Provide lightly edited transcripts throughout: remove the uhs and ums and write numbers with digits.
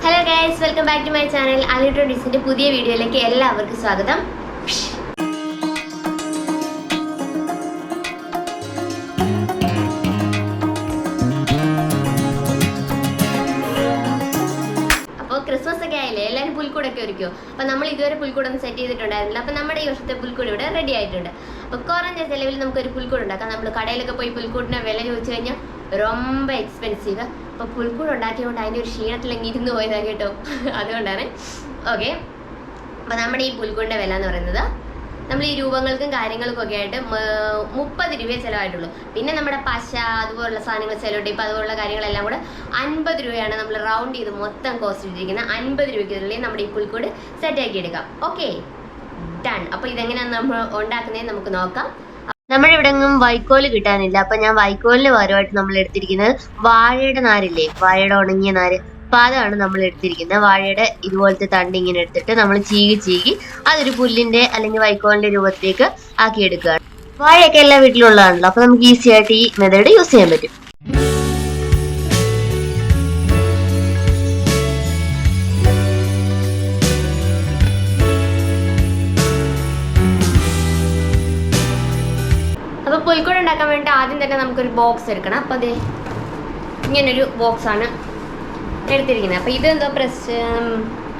Hello guys, welcome back to my channel. ആലിട്ടോ ഡിസിന്റെ പുതിയ വീഡിയോയിലേക്ക് എല്ലാവർക്കും സ്വാഗതം. അപ്പോൾ ക്രിസ്മസ് ഒക്കെ ആയില്ലേ, എല്ലാവരും പുൽക്കൂടൊക്കെ ഒരുക്കുമോ? അപ്പോൾ നമ്മൾ ഇതുവരെ പുൽക്കൂടൊന്നും സെറ്റ് ചെയ്തിട്ടുണ്ടായിരുന്നില്ല. അപ്പോൾ നമ്മുടെ ഈ വർഷത്തെ പുൽക്കൂട് ഇവിടെ റെഡി ആയിട്ടുണ്ട്. അപ്പോൾ കുറഞ്ഞ ചിലവിൽ നമുക്കൊരു പുൽക്കൂട് ഉണ്ടാക്കാം. നമ്മൾ കടയിലൊക്കെ പോയി പുൽക്കൂടിന് വില ചോദിച്ചു കഴിഞ്ഞാൽ ரொம்ப എക്സ്പെൻസീവ്. അപ്പോൾ പുൽക്കൂട് ഉണ്ടാക്കിയതുകൊണ്ട് അതിൻ്റെ ഒരു ക്ഷീണത്തിലെങ്കിൽ ഇരുന്ന് പോയതാണ് കേട്ടോ. അതുകൊണ്ടാണ്. ഓക്കെ, അപ്പോൾ നമ്മുടെ ഈ പുൽക്കൂടിൻ്റെ വില എന്ന് പറയുന്നത് നമ്മൾ ഈ രൂപങ്ങൾക്കും കാര്യങ്ങൾക്കും ഒക്കെ ആയിട്ട് 30 രൂപയെ ചിലവായിട്ടുള്ളൂ. പിന്നെ നമ്മുടെ പശ അതുപോലുള്ള സാധനങ്ങൾ, സെലോ ടേപ്പ് അതുപോലുള്ള കാര്യങ്ങളെല്ലാം കൂടെ 50 രൂപയാണ് നമ്മൾ റൗണ്ട് ചെയ്ത് മൊത്തം കോസ്റ്റ് ഇട്ടിരിക്കുന്നത്. 50 രൂപയ്ക്കുള്ളിൽ നമ്മുടെ ഈ പുൽക്കൂട് സെറ്റാക്കി എടുക്കാം. Okay, done. അപ്പോൾ ഇതെങ്ങനെയാണ് നമ്മൾ ഉണ്ടാക്കുന്നതെന്ന് നമുക്ക് നോക്കാം. നമ്മുടെ ഇവിടെ ഒന്നും വൈക്കോല് കിട്ടാനില്ല. അപ്പൊ ഞാൻ വൈക്കോലിന് പകരമായിട്ട് നമ്മൾ എടുത്തിരിക്കുന്നത് വാഴയുടെ നാരില്ലേ, വാഴയുടെ ഉണങ്ങിയ നാര്. അപ്പൊ അതാണ് നമ്മൾ എടുത്തിരിക്കുന്നത്. വാഴയുടെ ഇതുപോലത്തെ തണ്ട് ഇങ്ങനെ എടുത്തിട്ട് നമ്മൾ ചീകി അതൊരു പുല്ലിന്റെ അല്ലെങ്കിൽ വൈക്കോലിന്റെ രൂപത്തിലേക്ക് ആക്കിയെടുക്കുകയാണ്. വാഴയൊക്കെ എല്ലാ വീട്ടിലുള്ളതാണല്ലോ, അപ്പൊ നമുക്ക് ഈസി ആയിട്ട് ഈ മെത്തേഡ് യൂസ് ചെയ്യാൻ പറ്റും. അപ്പോൾ പുൽക്കൂട് ഉണ്ടാക്കാൻ വേണ്ടി ആദ്യം തന്നെ നമുക്കൊരു ബോക്സ് എടുക്കണം. അപ്പോൾ അതെ ഇങ്ങനൊരു ബോക്സാണ് എടുത്തിരിക്കുന്നത്. അപ്പോൾ ഇതെന്തോ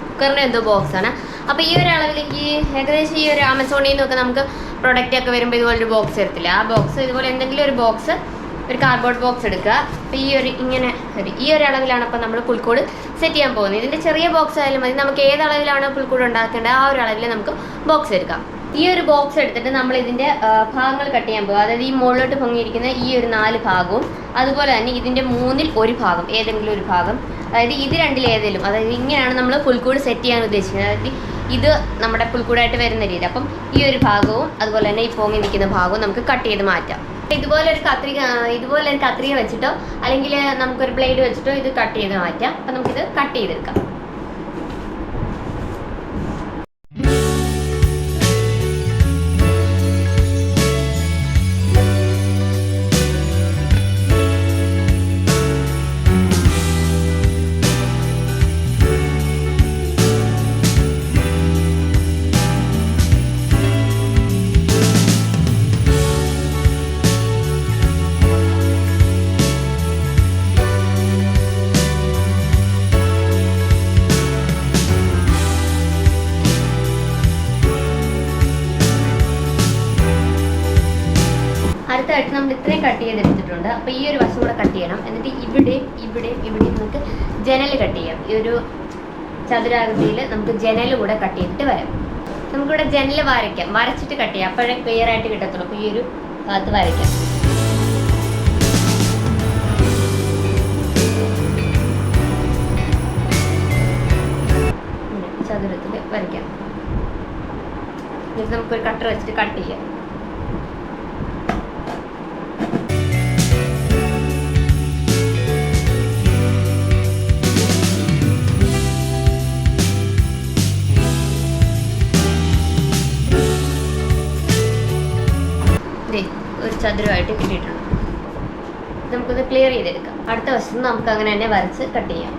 കുക്കറിൻ്റെ എന്തോ ബോക്സാണ്. അപ്പോൾ ഈ ഒരു അളവിലേക്ക് ഏകദേശം ഈ ഒരു ആമസോണിൽ നിന്നൊക്കെ നമുക്ക് പ്രൊഡക്റ്റ് ഒക്കെ വരുമ്പോൾ ഇതുപോലൊരു ബോക്സ് എടുത്തില്ല. ആ ബോക്സ് ഇതുപോലെ എന്തെങ്കിലും ഒരു ബോക്സ്, ഒരു കാർഡ്ബോർഡ് ബോക്സ് എടുക്കുക. അപ്പോൾ ഈ ഒരു അളവിലാണ് അപ്പോൾ നമ്മൾ പുൽക്കൂട് സെറ്റ് ചെയ്യാൻ പോകുന്നത്. ഇതിൻ്റെ ചെറിയ ബോക്സ് ആയാലും മതി. നമുക്ക് ഏത് അളവിലാണോ പുൽക്കൂട് ഉണ്ടാക്കേണ്ടത് ആ ഒരു അളവിൽ നമുക്ക് ബോക്സ് എടുക്കാം. ഈ ഒരു ബോക്സ് എടുത്തിട്ട് നമ്മൾ ഇതിൻ്റെ ഭാഗങ്ങൾ കട്ട് ചെയ്യാൻ പോകും. അതായത് ഈ മുകളിലോട്ട് പൊങ്ങിയിരിക്കുന്ന ഈ ഒരു 4 ഭാഗവും അതുപോലെ തന്നെ ഇതിൻ്റെ 1/3 ഒരു ഭാഗം, ഏതെങ്കിലും ഒരു ഭാഗം, അതായത് ഇത് രണ്ടിൽ ഏതെങ്കിലും, അതായത് ഇങ്ങനെയാണ് നമ്മൾ പുൽക്കൂട് സെറ്റ് ചെയ്യാൻ ഉദ്ദേശിക്കുന്നത്. അതായത് ഇത് നമ്മുടെ പുൽക്കൂടായിട്ട് വരുന്ന രീതി. അപ്പം ഈ ഒരു ഭാഗവും അതുപോലെ തന്നെ ഈ പൊങ്ങി നിൽക്കുന്ന ഭാഗവും നമുക്ക് കട്ട് ചെയ്ത് മാറ്റാം. ഇതുപോലെ ഒരു കത്രിക വെച്ചിട്ടോ അല്ലെങ്കിൽ നമുക്കൊരു ബ്ലേഡ് വെച്ചിട്ടോ ഇത് കട്ട് ചെയ്ത് മാറ്റാം. അപ്പം നമുക്കിത് കട്ട് ചെയ്തെടുക്കാം. അടുത്തായിട്ട് നമ്മൾ ഇത്രയും കട്ട് ചെയ്തെടുത്തിട്ടുണ്ട്. അപ്പോൾ ഈ ഒരു വശം കൂടെ കട്ട് ചെയ്യണം. എന്നിട്ട് ഇവിടെ നമുക്ക് ജനൽ കട്ട് ചെയ്യാം. ഈ ഒരു ചതുരാകൃതിയിൽ നമുക്ക് ജനൽ കൂടെ കട്ട് ചെയ്തിട്ട് വരാം. നമുക്കിവിടെ ജനൽ വരച്ചിട്ട് കട്ട് ചെയ്യാം. അപ്പോഴേ ക്ലിയർ ആയിട്ട് കിട്ടത്തുള്ളൂ. അപ്പോൾ ഈ ഒരു ഭാഗത്ത് വരയ്ക്കാം. ചതുരത്തിൽ വരയ്ക്കാം. എന്നിട്ട് നമുക്കൊരു കട്ടർ വെച്ചിട്ട് കട്ട് ചെയ്യാം. ഒരു ചതുരമായിട്ട് കിട്ടിയിട്ടുണ്ട്. നമുക്കൊന്ന് ക്ലിയർ ചെയ്തെടുക്കാം. അടുത്ത വശത്ത് നമുക്ക് അങ്ങനെ തന്നെ വരച്ച് കട്ട് ചെയ്യാം.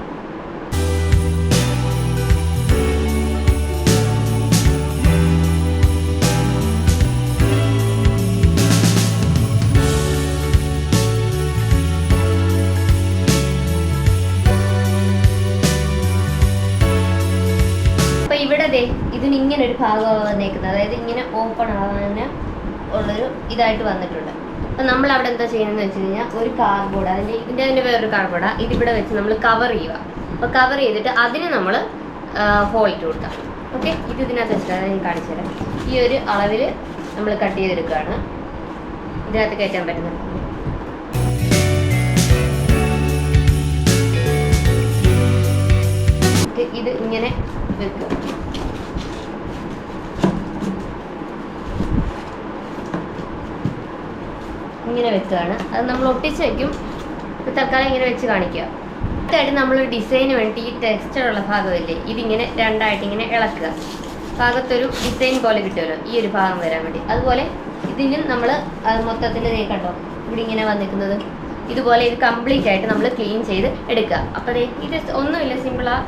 അപ്പൊ ഇവിടെ ഇതിന് ഇങ്ങനെ ഒരു ഭാഗമാണ് വന്നേക്കുന്നത്. അതായത് ഇങ്ങനെ ഓപ്പൺ ആവാൻ ഉള്ളൊരു ഇതായിട്ട് വന്നിട്ടുണ്ട്. അപ്പം നമ്മൾ അവിടെ എന്താ ചെയ്യുന്നതെന്ന് വെച്ച് കഴിഞ്ഞാൽ ഒരു കാർഡ്ബോർഡ്, ഇതിൻ്റെ വേറൊരു കാർഡ്ബോർഡാണ്, ഇതിവിടെ വെച്ച് നമ്മൾ കവർ ചെയ്യുക. അപ്പോൾ കവർ ചെയ്തിട്ട് അതിന് നമ്മൾ ഹോൾ ഇട്ട് കൊടുക്കാം. ഓക്കെ, ഇതിനകത്ത് വെച്ചിട്ട് ഞാൻ കാണിച്ചു തരാം. ഈ ഒരു അളവിൽ നമ്മൾ കട്ട് ചെയ്തെടുക്കുകയാണ്. ഇതിനകത്ത് കയറ്റാൻ പറ്റുന്നത്. ഇത് ഇങ്ങനെ വെക്കുക. ഇങ്ങനെ വെക്കുകയാണ്. അത് നമ്മൾ ഒട്ടിച്ച് വയ്ക്കും. തൽക്കാലം ഇങ്ങനെ വെച്ച് കാണിക്കുക. അടുത്തായിട്ട് നമ്മൾ ഡിസൈന് വേണ്ടി ഈ ടെക്സ്ചറുള്ള ഭാഗമില്ലേ, ഇതിങ്ങനെ രണ്ടായിട്ട് ഇങ്ങനെ ഇളക്കുക. ഭാഗത്തൊരു ഡിസൈൻ പോലെ കിട്ടുമല്ലോ ഈ ഒരു ഭാഗം വരാൻ വേണ്ടി. അതുപോലെ ഇതിലും നമ്മൾ മൊത്തത്തിൽ കണ്ടോ ഇവിടെ ഇങ്ങനെ വന്നിരിക്കുന്നത് ഇതുപോലെ ഇത് കംപ്ലീറ്റ് ആയിട്ട് നമ്മൾ ക്ലീൻ ചെയ്ത് എടുക്കുക. അപ്പോൾ ഇത് ഒന്നുമില്ല, സിമ്പിളാണ്.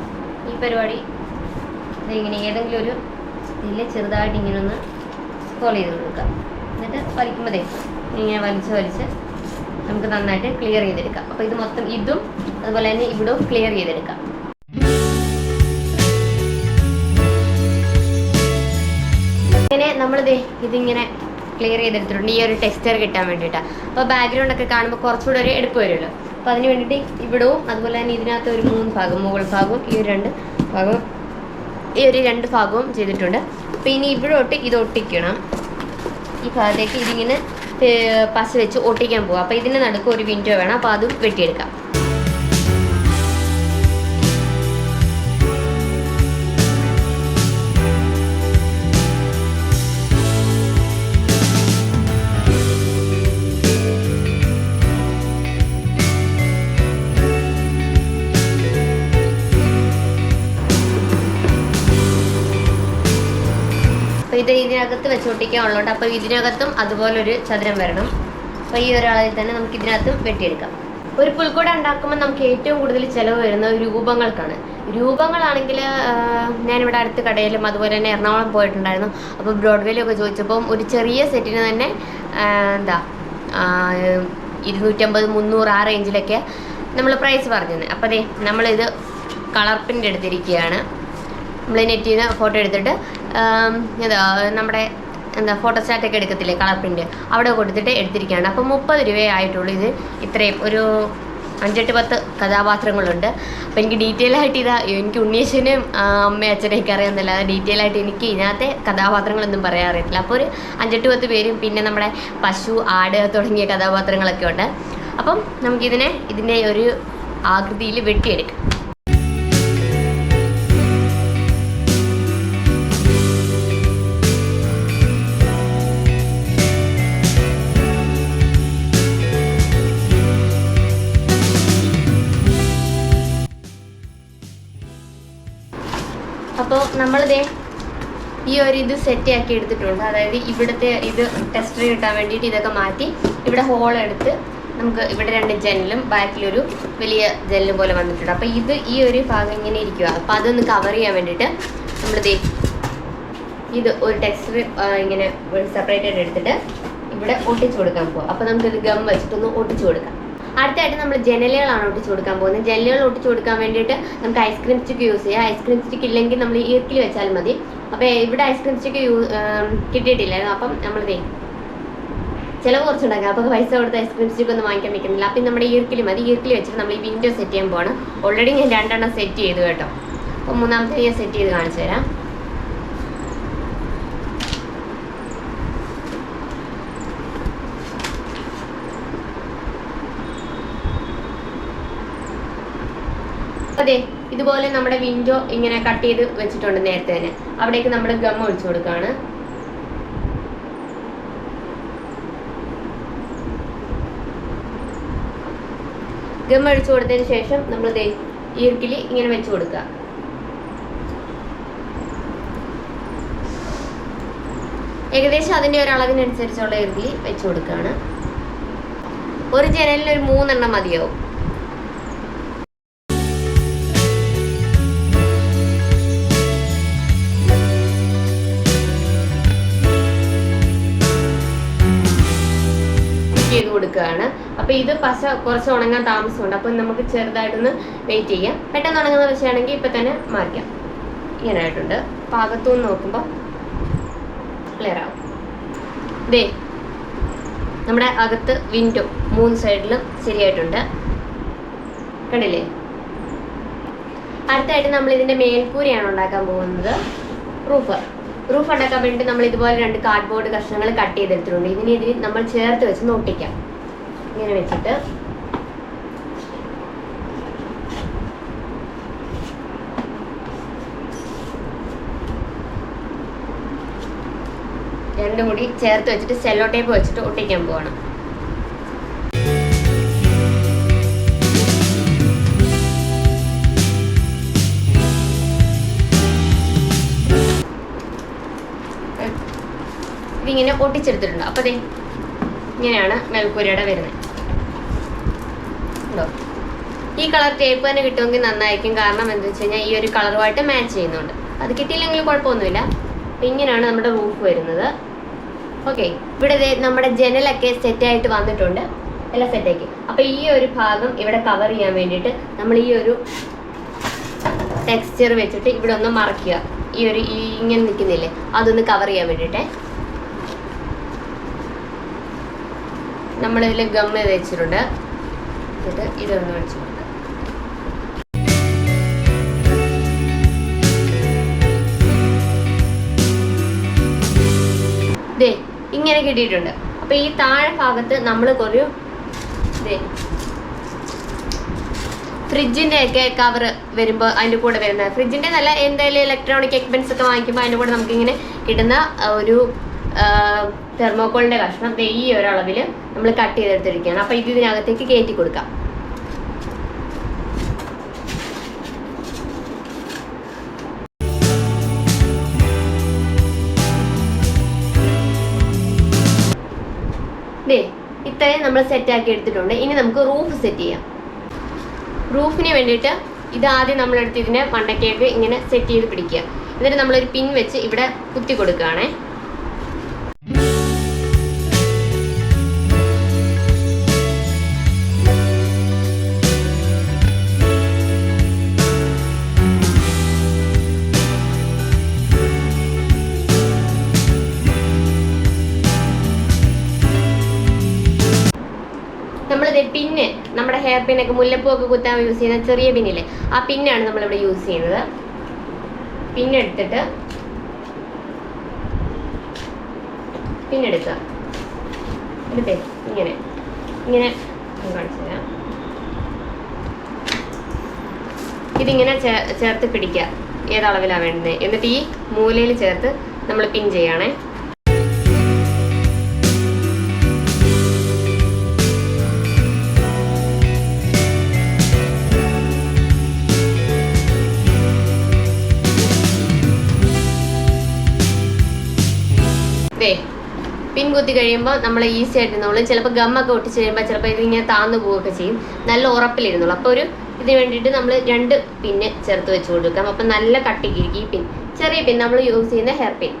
പരിപാടി ഇങ്ങനെ ഏതെങ്കിലും ഒരു ഇതിൽ ചെറുതായിട്ട് ഇങ്ങനെ ഒന്ന് സ്ക്രോൾ ചെയ്ത് കൊടുക്കാം. എന്നിട്ട് വലിക്കുമ്പോഴേ ഇങ്ങനെ വലിച്ച് നമുക്ക് നന്നായിട്ട് ക്ലിയർ ചെയ്തെടുക്കാം. അപ്പോൾ ഇത് മൊത്തം ഇതും അതുപോലെ തന്നെ ഇവിടും ക്ലിയർ ചെയ്തെടുക്കാം. ഇങ്ങനെ ഇതിങ്ങനെ ക്ലിയർ ചെയ്തെടുത്തിട്ടുണ്ട് ഈ ഒരു ടെക്സ്ചർ കിട്ടാൻ വേണ്ടിയിട്ടാണ്. അപ്പോൾ ബാക്ക്ഗ്രൗണ്ടൊക്കെ കാണുമ്പോൾ കുറച്ചുകൂടെ ഒരു എടുപ്പ് വരുമല്ലോ. അപ്പോൾ അതിന് വേണ്ടിയിട്ട് ഇവിടവും അതുപോലെ തന്നെ ഇതിനകത്ത് ഒരു 3 ഭാഗം, മുകൾ ഭാഗവും ഈ ഒരു 2 ഭാഗവും ഈ ഒരു 2 ഭാഗവും ചെയ്തിട്ടുണ്ട്. അപ്പോൾ ഇനി ഇവിടോട്ട് ഇത് ഒട്ടിക്കണം. ഈ ഭാഗത്തേക്ക് ഇതിങ്ങനെ പശ വെച്ച് ഒട്ടിക്കാൻ പോവാം. അപ്പോൾ ഇതിൻ്റെ നടുക്ക് ഒരു വിൻഡോ വേണം. അപ്പോൾ അതും വെട്ടിയെടുക്കാം. അപ്പോൾ ഇത് ഇതിനകത്ത് വെച്ച് ഒട്ടിക്കാനുള്ളതുകൊണ്ട് അപ്പോൾ ഇതിനകത്തും അതുപോലൊരു ചതുരം വരണം. അപ്പോൾ ഈ ഒരാളിൽ തന്നെ നമുക്ക് ഇതിനകത്തും വെട്ടിയെടുക്കാം. ഒരു പുൽക്കൂട ഉണ്ടാക്കുമ്പോൾ നമുക്ക് ഏറ്റവും കൂടുതൽ ചിലവ് വരുന്നത് രൂപങ്ങൾക്കാണ്. രൂപങ്ങളാണെങ്കിൽ ഞാനിവിടെ അടുത്ത കടയിലും അതുപോലെ തന്നെ എറണാകുളം പോയിട്ടുണ്ടായിരുന്നു. അപ്പോൾ ബ്രോഡ്വേയിലൊക്കെ ചോദിച്ചപ്പം ഒരു ചെറിയ സെറ്റിന് തന്നെ 250-300 ആ റേഞ്ചിലൊക്കെ നമ്മൾ പ്രൈസ് പറഞ്ഞത്. അപ്പോൾ അതെ നമ്മളിത് കളർ പ്രിൻ്റ് എടുത്തിരിക്കുകയാണ്. നമ്മൾ നെറ്റിൽ നിന്ന് ഫോട്ടോ എടുത്തിട്ട് നമ്മുടെ ഫോട്ടോസ്റ്റാറ്റൊക്കെ എടുക്കത്തില്ലേ കളർ പ്രിൻ്റ്, അവിടെ കൊടുത്തിട്ട് എടുത്തിരിക്കുകയാണ്. അപ്പോൾ 30 രൂപയേ ആയിട്ടുള്ളൂ. ഇത് ഇത്രയും ഒരു 5-10 കഥാപാത്രങ്ങളുണ്ട്. അപ്പോൾ എനിക്ക് ഡീറ്റെയിൽ ആയിട്ട് എനിക്ക് ഉണ്ണീശനും അമ്മയും അച്ഛനെയൊക്കെ അറിയാമെന്നല്ല, ഡീറ്റെയിൽ ആയിട്ട് എനിക്ക് ഇതിനകത്തെ കഥാപാത്രങ്ങളൊന്നും പറയാൻ അറിയത്തില്ല. അപ്പോൾ ഒരു 5-10 പേരും പിന്നെ നമ്മുടെ പശു, ആട് തുടങ്ങിയ കഥാപാത്രങ്ങളൊക്കെ ഉണ്ട്. അപ്പം ഇതിൻ്റെ ഒരു ആകൃതിയിൽ വെട്ടിയെടുക്കാം. അപ്പോൾ നമ്മളിതേ ഈ ഒരു ഇത് സെറ്റ് ആക്കി എടുത്തിട്ടുണ്ട്. അതായത് ഇവിടുത്തെ ഇത് ടെസ്റ്റർ കിട്ടാൻ വേണ്ടിയിട്ട് ഇതൊക്കെ മാറ്റി ഇവിടെ ഹോൾ എടുത്ത് നമുക്ക് ഇവിടെ 2 ജനലും ബാക്കിലൊരു വലിയ ജനൽ പോലെ വന്നിട്ടുണ്ട്. അപ്പോൾ ഈ ഒരു ഭാഗം ഇങ്ങനെ ഇരിക്കുക. അപ്പോൾ അതൊന്ന് കവർ ചെയ്യാൻ വേണ്ടിയിട്ട് നമ്മളിതേ ഇത് ഒരു ടെക്സ്റ്റർ ഇങ്ങനെ സെപ്പറേറ്റ് ആയിട്ട് എടുത്തിട്ട് ഇവിടെ ഒട്ടിച്ചു കൊടുക്കാൻ പോകും. അപ്പോൾ നമുക്കിത് ഗം വെച്ചിട്ടൊന്ന് ഒട്ടിച്ചു കൊടുക്കാം. അടുത്തായിട്ട് നമ്മൾ ജനലുകളാണ് ഒട്ടിച്ചു കൊടുക്കാൻ പോകുന്നത്. ജനലുകൾ ഒട്ടിച്ചു കൊടുക്കാൻ വേണ്ടിയിട്ട് നമുക്ക് ഐസ്ക്രീം സ്റ്റിക്ക് യൂസ് ചെയ്യാം. ഐസ്ക്രീം സ്റ്റിക്ക് ഇല്ലെങ്കിൽ നമ്മൾ ഈർക്കിൽ വെച്ചാൽ മതി. അപ്പോൾ ഇവിടെ ഐസ്ക്രീം സ്റ്റിക്ക് കിട്ടിയിട്ടില്ലായിരുന്നു. അപ്പം നമ്മളിതേ ചിലവ് കുറച്ചുണ്ടാക്കാം. അപ്പോൾ പൈസ കൊടുത്ത് ഐസ്ക്രീം സ്റ്റിക്ക് ഒന്നും വാങ്ങിക്കാൻ വെക്കുന്നില്ല. അപ്പം നമ്മുടെ ഈർക്കിൽ മതി. ഈർക്കിൽ വെച്ചിട്ട് നമ്മൾ ഈ വിൻഡോ സെറ്റ് ചെയ്യാൻ പോകണം. ഓൾറെഡി ഞാൻ 2 സെറ്റ് ചെയ്തു കേട്ടോ. അപ്പോൾ 3ാമത്തെ ഞാൻ സെറ്റ് ചെയ്ത് കാണിച്ചു തരാം. അതെ ഇതുപോലെ നമ്മുടെ വിൻഡോ ഇങ്ങനെ കട്ട് ചെയ്ത് വെച്ചിട്ടുണ്ട് നേരത്തെ തന്നെ. അവിടേക്ക് നമ്മൾ ഗം ഒഴിച്ചു കൊടുക്കുകയാണ്. ഗം ഒഴിച്ചു കൊടുത്തതിന് ശേഷം നമ്മൾ ഈർക്കിൽ ഇങ്ങനെ വെച്ച് കൊടുക്കുക. ഏകദേശം അതിൻ്റെ ഒരു അളവിനനുസരിച്ചുള്ള ഈർക്കിൽ വെച്ച് കൊടുക്കുകയാണ്. ഒരു ജനലിന് ഒരു 3 മതിയാവും. ചെയ്ത് കൊടുക്കുകയാണ്. അപ്പോൾ ഇത് പശ കുറച്ച് ഉണങ്ങാൻ താമസമുണ്ട്. അപ്പോൾ നമുക്ക് ചെറുതായിട്ടൊന്ന് വെയിറ്റ് ചെയ്യാം. പെട്ടെന്ന് ഉണങ്ങുന്ന പശയാണെങ്കിൽ ഇപ്പം തന്നെ മാറ്റാം. ഇങ്ങനെ ആയിട്ടുണ്ട്. അപ്പോൾ അകത്തുനിന്ന് നോക്കുമ്പോൾ ക്ലിയർ ആവും. ദേ നമ്മുടെ അകത്ത് വിൻഡോ 3 സൈഡിലും ശരിയായിട്ടുണ്ട്. കണ്ടില്ലേ? അടുത്തായിട്ട് നമ്മൾ ഇതിൻ്റെ മേൽക്കൂരയാണ് ഉണ്ടാക്കാൻ പോകുന്നത്. റൂഫ് ഉണ്ടാക്കാൻ വേണ്ടി നമ്മൾ ഇതുപോലെ 2 കാർഡ്ബോർഡ് കഷ്ണങ്ങൾ കട്ട് ചെയ്തെടുത്തിട്ടുണ്ട്. ഇതിന് നമ്മൾ ചേർത്ത് വെച്ച് ഒട്ടിക്കാം. ഇങ്ങനെ വെച്ചിട്ട് രണ്ടും കൂടി ചേർത്ത് വെച്ചിട്ട് സെല്ലോ ടേപ്പ് വെച്ചിട്ട് ഒട്ടിക്കാൻ പോവാണ്. ഇതിങ്ങനെ ഒട്ടിച്ചെടുത്തിട്ടുണ്ട്. അപ്പോൾ അതെ ഇങ്ങനെയാണ് മേൽക്കൂരയുടെ വരുന്നത്. ഈ കളർ ടേപ്പ് തന്നെ കിട്ടുമെങ്കിൽ നന്നായിരിക്കും. കാരണം എന്താ വെച്ച് കഴിഞ്ഞാൽ ഈ ഒരു കളറുമായിട്ട് മാച്ച് ചെയ്യുന്നുണ്ട്. അത് കിട്ടിയില്ലെങ്കിലും കുഴപ്പമൊന്നുമില്ല. അപ്പം ഇങ്ങനെയാണ് നമ്മുടെ റൂഫ് വരുന്നത്. ഓക്കെ, ഇവിടെ നമ്മുടെ ജനലൊക്കെ സെറ്റായിട്ട് വന്നിട്ടുണ്ട്, എല്ലാം സെറ്റാക്കി. അപ്പം ഈ ഒരു ഭാഗം ഇവിടെ കവർ ചെയ്യാൻ വേണ്ടിയിട്ട് നമ്മൾ ഈ ഒരു ടെക്സ്ചർ വെച്ചിട്ട് ഇവിടെ ഒന്ന് മറയ്ക്കുക. ഇങ്ങനെ നിൽക്കുന്നില്ലേ, അതൊന്ന് കവർ ചെയ്യാൻ വേണ്ടിയിട്ടേ നമ്മളിതിൽ ഗം ചെയ്ത് വെച്ചിട്ടുണ്ട്. എന്നിട്ട് ഇതൊന്ന് വെച്ച് കൊടുക്കാം. ദേ ഇങ്ങനെ കിട്ടിയിട്ടുണ്ട്. അപ്പൊ ഈ താഴെ ഭാഗത്ത് നമ്മൾ ഒരു ഫ്രിഡ്ജിന്റെ ഒക്കെ കവർ വരുമ്പോൾ അതിന്റെ കൂടെ വരുന്ന ഫ്രിഡ്ജിന്റെ നല്ല എന്തെങ്കിലും ഇലക്ട്രോണിക് എക്യുപ്മെന്റ്സ് ഒക്കെ വാങ്ങിക്കുമ്പോൾ അതിന്റെ കൂടെ നമുക്ക് ഇങ്ങനെ കിട്ടുന്ന ഒരു തെർമോക്കോളിന്റെ കഷ്ണം ഈ ഒരളവിൽ നമ്മൾ കട്ട് ചെയ്തെടുത്തിരിക്കുകയാണ്. അപ്പൊ ഇതിനകത്തേക്ക് കയറ്റി കൊടുക്കാം. ഇത്രയും നമ്മൾ സെറ്റ് ആക്കി എടുത്തിട്ടുണ്ട്. ഇനി നമുക്ക് റൂഫ് സെറ്റ് ചെയ്യാം. റൂഫിന് വേണ്ടിയിട്ട് ഇതാദ്യം നമ്മളെടുത്ത് ഇതിനെ മണ്ടക്കേക്ക് ഇങ്ങനെ സെറ്റ് ചെയ്ത് പിടിക്കുക. എന്നിട്ട് നമ്മളൊരു പിൻ വെച്ച് ഇവിടെ കുത്തി കൊടുക്കുകയാണേ. പിന്ന് നമ്മുടെ ഹെയർ പിന്നൊക്കെ മുല്ലപ്പൂ ഒക്കെ കുത്താൻ യൂസ് ചെയ്യുന്ന ചെറിയ പിന്നില്ലേ, ആ പിന്നാണ് നമ്മളിവിടെ യൂസ് ചെയ്യുന്നത്. പിന്നെടുത്തിട്ട് പിന്നെടുക്കുക. എടുത്തേ ഇങ്ങനെ ഇങ്ങനെ കാണിച്ചു തരാം. ഇതിങ്ങനെ ചേർത്ത് പിടിക്കുക, ഏതളവിലാണ് വേണ്ടത്. എന്നിട്ട് ഈ മൂലയിൽ ചേർത്ത് നമ്മൾ പിൻ ചെയ്യണേ. പിൻ കുത്തി കഴിയുമ്പോൾ നമ്മൾ ഈസി ആയിട്ടിരുന്നോളും. ചിലപ്പോൾ ഗമ്മൊക്കെ ഒട്ടിച്ച് കഴിയുമ്പോൾ ചിലപ്പോൾ ഇതിങ്ങനെ താന്നു പോവുകയൊക്കെ ചെയ്യും. നല്ല ഉറപ്പിലിരുന്നോളും. അപ്പോൾ ഇതിന് വേണ്ടിയിട്ട് നമ്മൾ 2 പിന്ന് ചേർത്ത് വെച്ച് കൊടുക്കാം. അപ്പം നല്ല കട്ടിക്കിരിക്കും ഈ പിൻ. ചെറിയ പിൻ നമ്മൾ യൂസ് ചെയ്യുന്ന ഹെയർ പിൻ.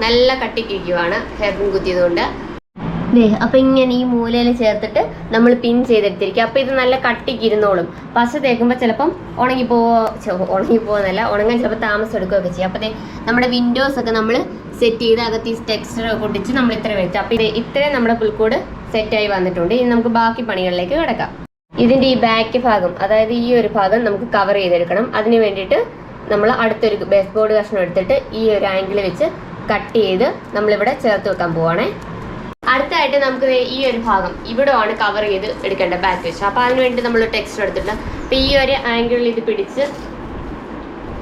നല്ല കട്ടിക്കിരിക്കുവാണ് ഹെയർ പിൻ കുത്തിയതുകൊണ്ട്. അപ്പൊ ഇങ്ങനെ ഈ മൂലയിൽ ചേർത്തിട്ട് നമ്മൾ പിൻ ചെയ്തെടുത്തിരിക്കുക. അപ്പൊ ഇത് നല്ല കട്ടിക്ക് ഇരുന്നോളും. പശ തേക്കുമ്പോൾ ചിലപ്പം ഉണങ്ങിപ്പോന്നല്ല, ഉണങ്ങാൻ ചിലപ്പോൾ താമസം എടുക്കുകയൊക്കെ ചെയ്യും. അപ്പൊ നമ്മുടെ വിൻഡോസ് ഒക്കെ നമ്മൾ സെറ്റ് ചെയ്ത് അകത്ത് ഈ ടെക്സ്ചർ പൊട്ടിച്ച് നമ്മൾ ഇത്ര വെച്ചു. അപ്പൊ ഇത്രയും നമ്മുടെ പുൽക്കൂട് സെറ്റായി വന്നിട്ടുണ്ട്. ഇനി നമുക്ക് ബാക്കി പണികളിലേക്ക് കിടക്കാം. ഇതിന്റെ ഈ ബാക്ക് ഭാഗം, അതായത് ഈ ഒരു ഭാഗം നമുക്ക് കവർ ചെയ്തെടുക്കണം. അതിന് വേണ്ടിയിട്ട് നമ്മൾ അടുത്തൊരു ബേസ് ബോർഡ് കഷ്ണം എടുത്തിട്ട് ഈ ഒരു ആംഗിൾ വെച്ച് കട്ട് ചെയ്ത് നമ്മളിവിടെ ചേർത്ത് വെക്കാൻ പോവാണേ. അടുത്തായിട്ട് നമുക്ക് ഈ ഒരു ഭാഗം ഇവിടെയാണ് കവർ ചെയ്ത് എടുക്കേണ്ട ബാക്ക് വെച്ച്. അപ്പോൾ അതിന് വേണ്ടി നമ്മൾ ടെക്സ്ചർ എടുത്തിട്ട് അപ്പോൾ ഈ ഒരു ആംഗിളിൽ ഇത് പിടിച്ച്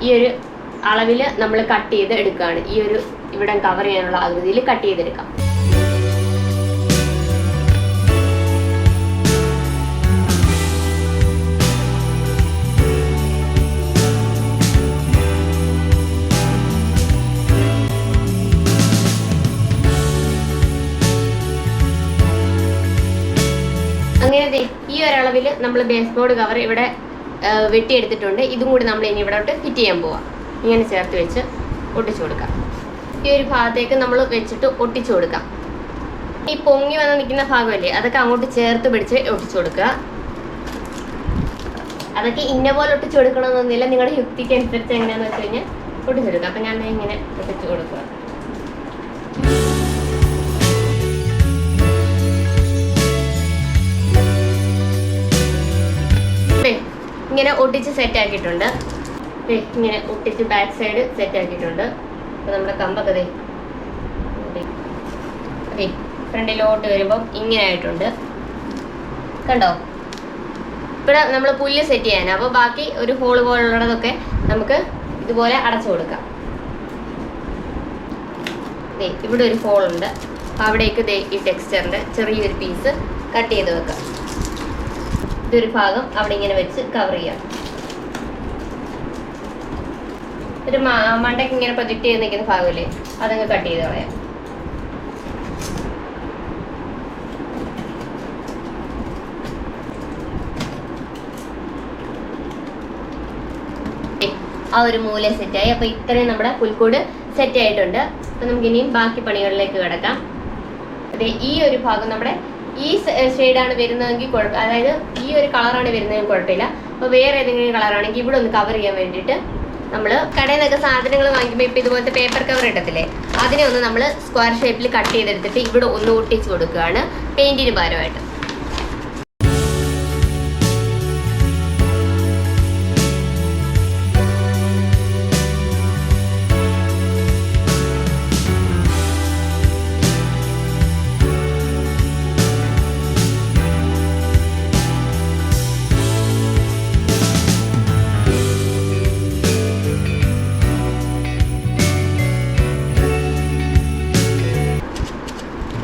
ഈ ഒരു അളവിൽ നമ്മൾ കട്ട് ചെയ്ത് എടുക്കുകയാണ്. ഈ ഒരു ഇവിടെ കവർ ചെയ്യാനുള്ള ആകൃതിയിൽ കട്ട് ചെയ്തെടുക്കാം. അങ്ങനെ ഈ ഒരളവിൽ നമ്മൾ ബേസ് ബോർഡ് കവർ ഇവിടെ വെട്ടിയെടുത്തിട്ടുണ്ട്. ഇതും കൂടി നമ്മൾ ഇനി ഇവിടെ ഫിറ്റ് ചെയ്യാൻ പോവാം. ഇങ്ങനെ ചേർത്ത് വെച്ച് ഒട്ടിച്ചു കൊടുക്കാം. ഈ ഒരു ഭാഗത്തേക്ക് നമ്മൾ വെച്ചിട്ട് ഒട്ടിച്ചു കൊടുക്കാം. ഈ പൊങ്ങി വന്ന് നിൽക്കുന്ന ഭാഗമല്ലേ, അതൊക്കെ അങ്ങോട്ട് ചേർത്ത് പിടിച്ച് ഒട്ടിച്ചു കൊടുക്കുക. അതൊക്കെ ഇന്ന പോലെ ഒട്ടിച്ചു കൊടുക്കണമെന്നൊന്നുമില്ല, നിങ്ങളുടെ യുക്തിക്ക് അനുസരിച്ച് എങ്ങനെയാന്ന് വെച്ച് കഴിഞ്ഞാൽ ഒട്ടിച്ചു കൊടുക്കുക. അപ്പം ഞാൻ ഇങ്ങനെ ഒട്ടിച്ചു കൊടുക്കുക. ഇങ്ങനെ ഒട്ടിച്ച് സെറ്റ് ആക്കിയിട്ടുണ്ട്. ഇങ്ങനെ ഒട്ടിച്ച് ബാക്ക് സൈഡ് സെറ്റ് ആക്കിയിട്ടുണ്ട്. അപ്പോൾ നമ്മുടെ കമ്പൊക്കെ ഫ്രണ്ടിലോട്ട് വരുമ്പം ഇങ്ങനെ ആയിട്ടുണ്ട്. കണ്ടോ? ഇവിടെ നമ്മൾ പുല്ല് സെറ്റ് ചെയ്യാൻ. അപ്പോൾ ബാക്കി ഒരു ഹോള് പോലുള്ളതൊക്കെ നമുക്ക് ഇതുപോലെ അടച്ചു കൊടുക്കാം. ഇവിടെ ഒരു ഹോളുണ്ട്. അവിടേക്ക് ഈ ടെക്സ്ചറിൻ്റെ ചെറിയൊരു പീസ് കട്ട് ചെയ്ത് വെക്കാം. ഇതൊരു ഭാഗം അവിടെ ഇങ്ങനെ വെച്ച് കവർ ചെയ്യാം. ഒരു മണ്ടയ്ക്ക് ഇങ്ങനെ പ്രൊജക്റ്റ് ചെയ്ത് നിൽക്കുന്ന ഭാഗമല്ലേ, അതങ്ങ് കട്ട് ചെയ്ത് കളയാം. ആ ഒരു മൂല സെറ്റായി. അപ്പോൾ ഇത്രയും നമ്മുടെ പുൽക്കൂട് സെറ്റ് ആയിട്ടുണ്ട്. അപ്പോൾ നമുക്ക് ഇനിയും ബാക്കി പണികളിലേക്ക് കിടക്കാം. അതെ, ഈ ഒരു ഭാഗം നമ്മുടെ ഈ ഷെയ്ഡാണ് വരുന്നതെങ്കിൽ കുഴപ്പം, അതായത് ഈ ഒരു കളറാണ് വരുന്നതെങ്കിൽ കുഴപ്പമില്ല. അപ്പോൾ വേറെ ഏതെങ്കിലും കളറാണെങ്കിൽ ഇവിടെ ഒന്ന് കവർ ചെയ്യാൻ വേണ്ടിയിട്ട് നമ്മൾ കടയിൽ നിന്നൊക്കെ സാധനങ്ങൾ വാങ്ങിക്കുമ്പോൾ ഇപ്പോൾ ഇതുപോലത്തെ പേപ്പർ കവർ ഇട്ടത്തില്ലേ, അതിനെ ഒന്ന് നമ്മൾ സ്ക്വയർ ഷേപ്പിൽ കട്ട് ചെയ്തെടുത്തിട്ട് ഇവിടെ ഒന്ന് ഒട്ടിച്ച് കൊടുക്കുകയാണ് പെയിന്റിന് പകരമായിട്ട്.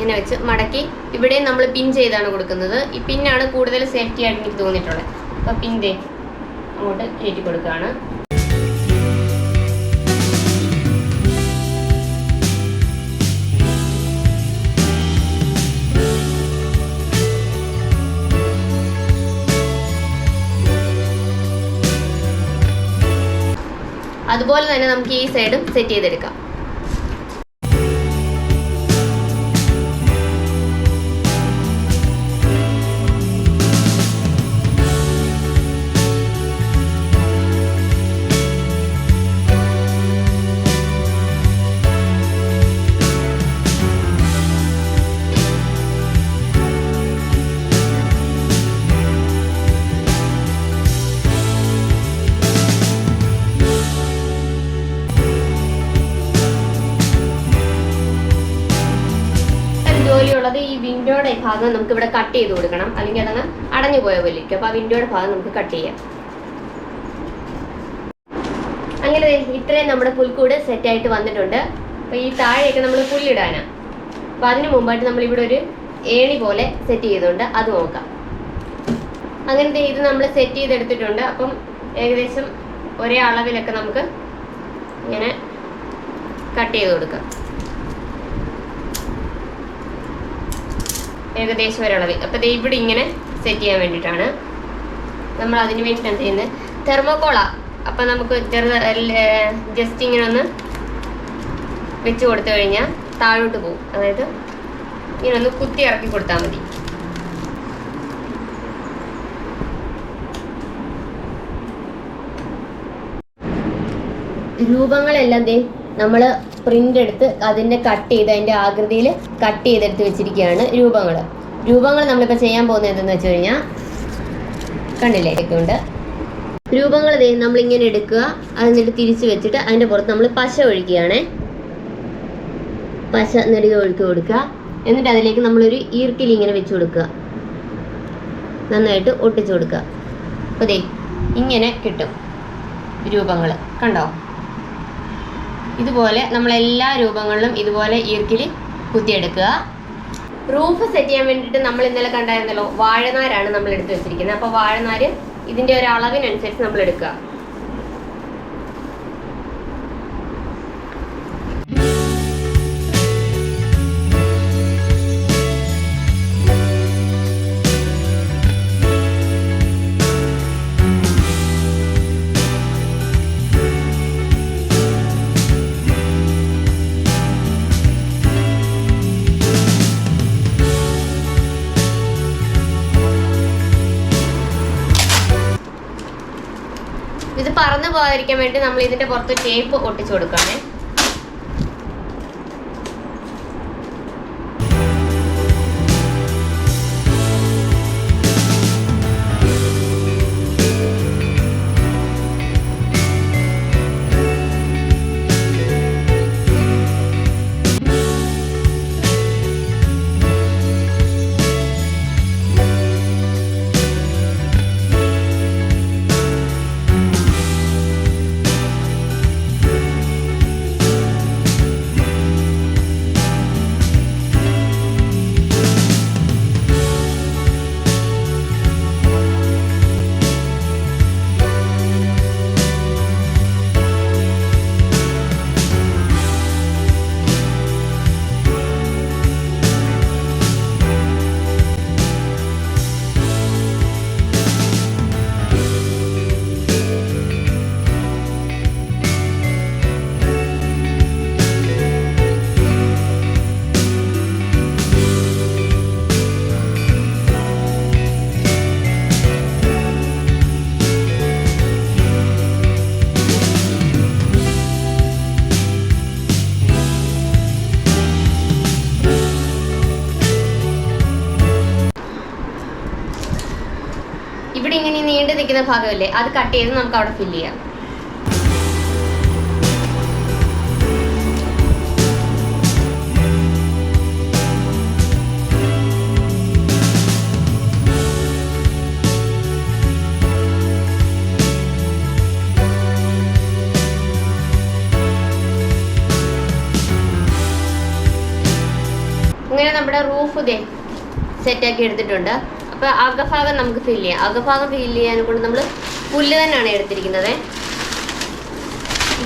ഇങ്ങനെ വെച്ച് മടക്കി ഇവിടെ നമ്മൾ പിൻ ചെയ്താണ് കൊടുക്കുന്നത്. ഈ പിന്നാണ് കൂടുതൽ സേഫ്റ്റി ആയിട്ട് എനിക്ക് തോന്നിയിട്ടുള്ളത്. അപ്പോൾ പിൻ അങ്ങോട്ട് കയറ്റി കൊടുക്കുകയാണ്. അതുപോലെ തന്നെ നമുക്ക് ഈ സൈഡും സെറ്റ് ചെയ്തെടുക്കാം. ജോലിയുള്ളത് ഈ വിൻഡോയുടെ ഭാഗം നമുക്ക് ഇവിടെ കട്ട് ചെയ്ത് കൊടുക്കണം, അല്ലെങ്കിൽ അതങ്ങ് അടഞ്ഞു പോയ പോലെ ഇരിക്കും. അപ്പോൾ ആ വിൻഡോയുടെ ഭാഗം നമുക്ക് കട്ട് ചെയ്യാം. അങ്ങനെ ഇത്രയും നമ്മുടെ പുൽക്കൂട് സെറ്റായിട്ട് വന്നിട്ടുണ്ട്. അപ്പോൾ ഈ താഴെയൊക്കെ നമ്മൾ പുല്ലിടാനാണ്. അപ്പോൾ അതിന് മുമ്പായിട്ട് നമ്മൾ ഇവിടെ ഒരു ഏണി പോലെ സെറ്റ് ചെയ്തുകൊണ്ട് അത് നോക്കാം. അങ്ങനത്തെ ഇത് നമ്മൾ സെറ്റ് ചെയ്തെടുത്തിട്ടുണ്ട്. അപ്പം ഏകദേശം ഒരേ അളവിലൊക്കെ നമുക്ക് ഇങ്ങനെ കട്ട് ചെയ്ത് കൊടുക്കാം, ഏകദേശം ഒരളവിൽ. അപ്പോൾ ഇത് ഇവിടെ ഇങ്ങനെ സെറ്റ് ചെയ്യാൻ വേണ്ടിയിട്ടാണ് നമ്മൾ അതിന് വേണ്ടിയിട്ട് എന്ത് ചെയ്യുന്നത്, തെർമോക്കോളാണ്. അപ്പം നമുക്ക് ജസ്റ്റ് ഇങ്ങനെ ഒന്ന് വെച്ച് കൊടുത്തു കഴിഞ്ഞാൽ താഴോട്ട് പോകും. അതായത് ഇങ്ങനെ ഒന്ന് കുത്തി ഇറക്കി കൊടുത്താൽ മതി. രൂപങ്ങളെല്ലാം നമ്മൾ പ്രിന്റ് എടുത്ത് അതിൻ്റെ കട്ട് ചെയ്ത് അതിൻ്റെ ആകൃതിയിൽ കട്ട് ചെയ്തെടുത്ത് വെച്ചിരിക്കുകയാണ് രൂപങ്ങൾ നമ്മളിപ്പോൾ ചെയ്യാൻ പോകുന്നത് എന്തെന്ന് വെച്ച് കഴിഞ്ഞാൽ കണ്ടില്ലേ, ഉണ്ട് രൂപങ്ങൾ. നമ്മളിങ്ങനെ എടുക്കുക, അതിന്നിട്ട് തിരിച്ച് വെച്ചിട്ട് അതിൻ്റെ പുറത്ത് നമ്മൾ പശ ഒഴിക്കുകയാണേ. പശ നെടുക ഒഴുക്കി കൊടുക്കുക. എന്നിട്ട് അതിലേക്ക് നമ്മളൊരു ഈർക്കിൽ ഇങ്ങനെ വെച്ച് കൊടുക്കുക, നന്നായിട്ട് ഒട്ടിച്ചു കൊടുക്കുക. അപ്പോൾ ഇങ്ങനെ കിട്ടും രൂപങ്ങൾ, കണ്ടോ? ഇതുപോലെ നമ്മളെല്ലാ രൂപങ്ങളിലും ഇതുപോലെ ഈർക്കിൽ കുത്തിയെടുക്കുക. റൂഫ് സെറ്റ് ചെയ്യാൻ വേണ്ടിയിട്ട് നമ്മൾ ഇന്നലെ കണ്ടായിരുന്നല്ലോ, വാഴനാരാണ് നമ്മൾ എടുത്ത് വെച്ചിരിക്കുന്നത്. അപ്പോൾ വാഴനാര് ഇതിൻ്റെ ഒരു അളവിനനുസരിച്ച് നമ്മൾ എടുക്കുക. ഇത് പറന്നു പോകാതിരിക്കാൻ വേണ്ടി നമ്മൾ ഇതിന്റെ പുറത്ത് ടേപ്പ് ഒട്ടിച്ചു കൊടുക്കണേ. ഇവിടെ ഇങ്ങനെ നീണ്ടു നിൽക്കുന്ന ഭാഗമില്ലേ, അത് കട്ട് ചെയ്ത് നമുക്ക് അവിടെ ഫില്ല് ചെയ്യാം. അങ്ങനെ നമ്മുടെ റൂഫ് സെറ്റാക്കി എടുത്തിട്ടുണ്ട്. അപ്പോൾ അകഭാഗം നമുക്ക് ഫില്ല് ചെയ്യാം. അകഭാഗം ഫില്ല് ചെയ്യാൻ കൊണ്ട് നമ്മൾ പുല്ല് തന്നെയാണ് എടുത്തിരിക്കുന്നത്.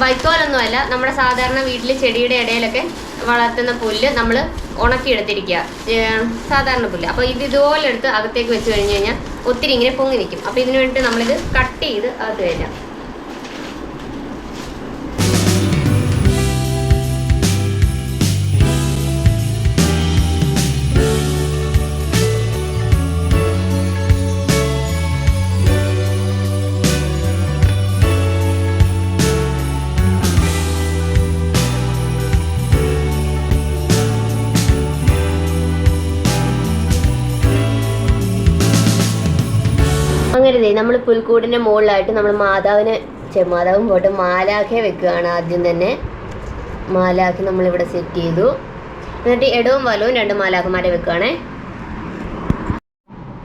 വൈക്കോലൊന്നുമല്ല, നമ്മുടെ സാധാരണ വീട്ടിൽ ചെടിയുടെ ഇടയിലൊക്കെ വളർത്തുന്ന പുല്ല് നമ്മൾ ഉണക്കിയെടുത്തിരിക്കുക, സാധാരണ പുല്ല്. അപ്പോൾ ഇതുപോലെ എടുത്ത് അകത്തേക്ക് വെച്ച് കഴിഞ്ഞ് കഴിഞ്ഞാൽ ഒത്തിരി ഇങ്ങനെ പൊങ്ങി നിൽക്കും. അപ്പോൾ ഇതിന് വേണ്ടിയിട്ട് നമ്മളിത് കട്ട് ചെയ്ത് അകത്ത് വരിക. അങ്ങനെ നമ്മൾ പുൽക്കൂടിൻ്റെ മുകളിലായിട്ട് നമ്മൾ മാതാവും പോട്ട് മാലാഖയെ വെക്കുകയാണ്. ആദ്യം തന്നെ മാലാഖ നമ്മളിവിടെ സെറ്റ് ചെയ്തു. എന്നിട്ട് ഇടവും വലവും 2 മാലാഖമാരെ വെക്കുകയാണേ.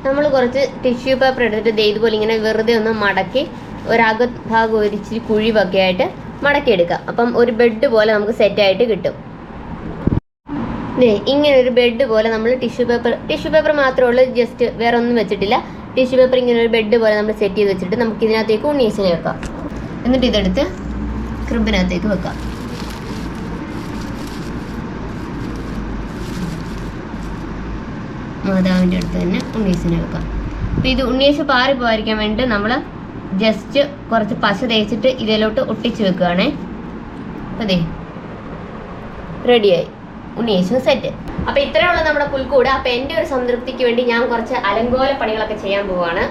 നമ്മൾ കുറച്ച് ടിഷ്യൂ പേപ്പർ എടുത്തിട്ട് ഇതുപോലെ ഇങ്ങനെ വെറുതെ ഒന്ന് മടക്കി ഭാഗം ഒരിച്ചിരി കുഴിവൊക്കെ ആയിട്ട് മടക്കിയെടുക്കാം. അപ്പം ഒരു ബെഡ് പോലെ നമുക്ക് സെറ്റായിട്ട് കിട്ടും. ഇങ്ങനെ ഒരു ബെഡ് പോലെ നമ്മൾ ടിഷ്യൂ പേപ്പർ മാത്രമേ ഉള്ളൂ, ജസ്റ്റ് വേറെ ഒന്നും വെച്ചിട്ടില്ല. ടിഷ്യൂ പേപ്പർ ഇങ്ങനെ ഒരു ബെഡ് പോലെ നമ്മൾ സെറ്റ് ചെയ്ത് വെച്ചിട്ട് നമുക്ക് ഇതിനകത്തേക്ക് ഉണ്ണീസിനെ വെക്കാം. എന്നിട്ട് ഇതെടുത്ത് ക്രിബിനകത്തേക്ക് വെക്കാം. മാതാവിൻ്റെ അടുത്ത് തന്നെ ഉണ്ണീസിനെ വെക്കാം. അപ്പോൾ ഇത് ഉണ്ണീസ് പാറിപ്പോയിരിക്കാൻ വേണ്ടിയിട്ട് നമ്മൾ ജസ്റ്റ് കുറച്ച് പശ തേച്ചിട്ട് ഇതിലോട്ട് ഒട്ടിച്ച് വെക്കുകയാണേ. അതെ, റെഡിയായി, ഉണ്ണീസ് സെറ്റ്. അപ്പോൾ ഇത്രയുള്ള നമ്മുടെ പുൽക്കൂട്. അപ്പോൾ എൻ്റെ ഒരു സംതൃപ്തിക്ക് വേണ്ടി ഞാൻ കുറച്ച് അലങ്കോല പണികളൊക്കെ ചെയ്യാൻ പോവാണ്.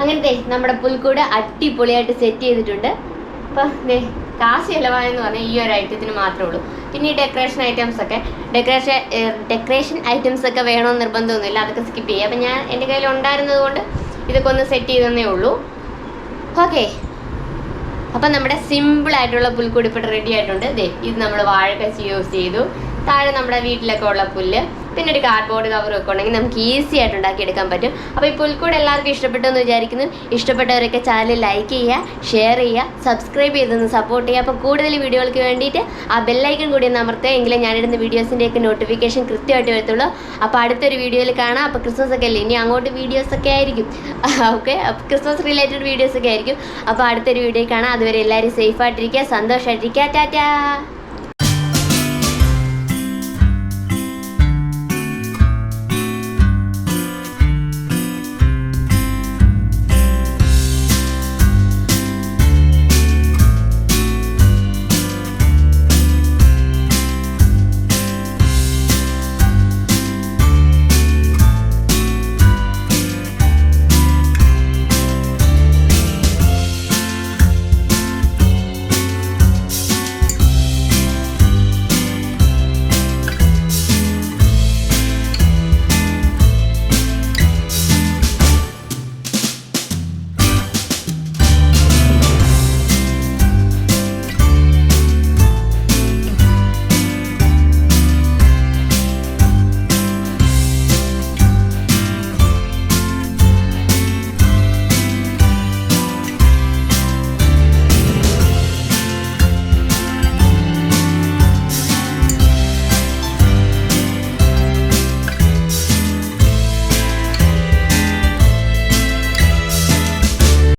അങ്ങനത്തെ നമ്മുടെ പുൽക്കൂട് അടിപൊളിയായിട്ട് സെറ്റ് ചെയ്തിട്ടുണ്ട്. അപ്പം കാശ് ചിലവായെന്ന് പറഞ്ഞാൽ ഈ ഒരു ഐറ്റത്തിന് മാത്രമേ ഉള്ളൂ. പിന്നെ ഈ ഡെക്കറേഷൻ ഐറ്റംസ് ഒക്കെ വേണമെന്ന് നിർബന്ധമൊന്നുമില്ല, അതൊക്കെ സ്കിപ്പ് ചെയ്യുക. അപ്പം ഞാൻ എൻ്റെ കയ്യിൽ ഉണ്ടായിരുന്നത് കൊണ്ട് ഇതൊക്കെ ഒന്ന് സെറ്റ് ചെയ്തേ ഉള്ളൂ. ഓക്കെ, അപ്പം നമ്മുടെ സിമ്പിളായിട്ടുള്ള പുൽക്കൂട് ഇപ്പോൾ റെഡി ആയിട്ടുണ്ട്. ഇത് നമ്മൾ വാഴക്കച്ചി യൂസ് ചെയ്തു. താഴെ നമ്മുടെ വീട്ടിലൊക്കെ ഉള്ള പുല്ല്, പിന്നെ ഒരു കാർഡ്ബോർഡ് കവറൊക്കെ ഉണ്ടെങ്കിൽ നമുക്ക് ഈസി ആയിട്ട് ഉണ്ടാക്കിയെടുക്കാൻ പറ്റും. അപ്പോൾ ഈ പുൽക്കൂട് എല്ലാവർക്കും ഇഷ്ടപ്പെട്ടെന്ന് വിചാരിക്കുന്നു. ഇഷ്ടപ്പെട്ടവരൊക്കെ ചാനൽ ലൈക്ക് ചെയ്യുക, ഷെയർ ചെയ്യുക, സബ്സ്ക്രൈബ് ചെയ്തൊന്ന് സപ്പോർട്ട് ചെയ്യുക. അപ്പോൾ കൂടുതൽ വീഡിയോകൾക്ക് വേണ്ടിയിട്ട് ആ ബെല്ലൈക്കൺ കൂടി ഒന്ന് അമർത്തുക, എങ്കിലും ഞാനിടുന്ന വീഡിയോസിൻ്റെയൊക്കെ നോട്ടിഫിക്കേഷൻ കൃത്യമായിട്ട് വരത്തുള്ളൂ. അപ്പോൾ അടുത്തൊരു വീഡിയോയിൽ കാണാം. അപ്പോൾ ക്രിസ്മസ് ഒക്കെ അല്ലേ, ഇനി അങ്ങോട്ട് വീഡിയോസൊക്കെ ആയിരിക്കും. ഓക്കെ, ക്രിസ്മസ് റിലേറ്റഡ് വീഡിയോസൊക്കെ ആയിരിക്കും. അപ്പോൾ അടുത്തൊരു വീഡിയോ കാണാം. അതുവരെ എല്ലാവരും സേഫായിട്ടിരിക്കുക, സന്തോഷമായിട്ടിരിക്കുക. ടാറ്റാ.